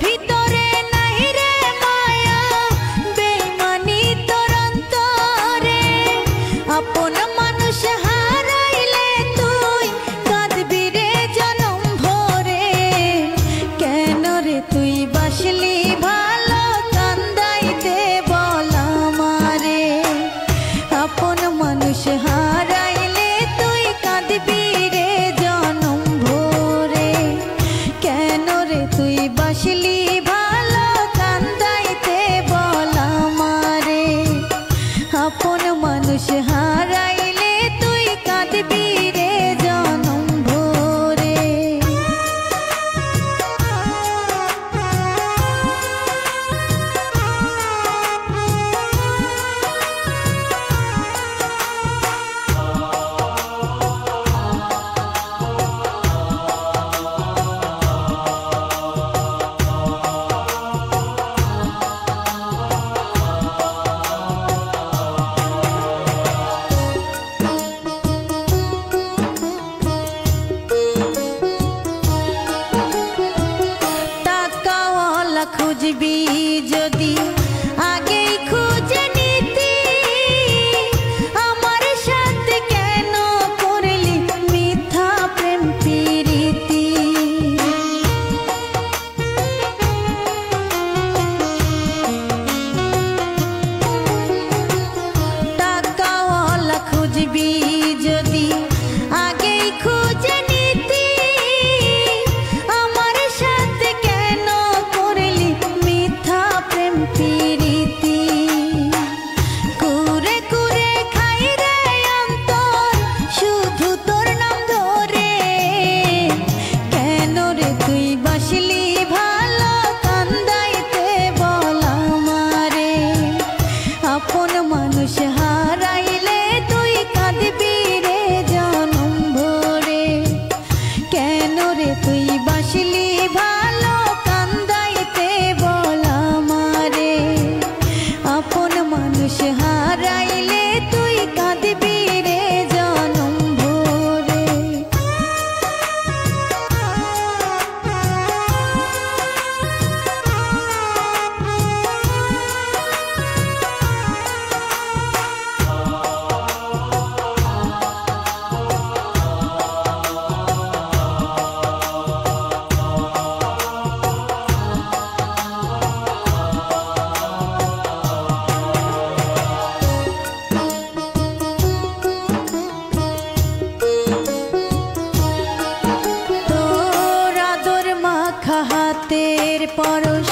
ভিতরে নাই রে মায়া বেইমানি তোর অন্তরে আপন মানুষ হারাইলে তুই কাঁদবি রে জনম ভরে কেন রে তুই বাসলি ভালো কান্দাইতে বল আমারে আপন মানুষ হারাইলে তুই কাঁদবি রে জনম ভরে কেন রে তুই বাসলি ভালো কান্দাইতে বল আমারে আপন মানুষ হারাইলে তুই কাঁদবি রে জনম ভরে। খুঁজবি যদি আগেই খুঁজে নিতি আমার সাথে কেন করলি মিথ্যা প্রেম প্রীতি টাকাওয়ালা খুঁজবি যদি আগেই খুঁজে নিতি আমার সাথে কেন করলি মিথ্যা প্রেম প্রীতি কুরে কুরে খাই রে অন্তর শুধু তোর নাম ধরে কেন রে তুই বাসলি ভালো কান্দাইতে বল আমারে আপন মানুষ হারাইলে তুই কাঁদবি রে জনম ভরে কেন রে তুই বাসলি ভালো কান্দাইতে বল আমারে আপন মানুষ হারাইলে তুই কাঁদবি রে জনম ভরে। তোর আদর মাখা হাতের পরশ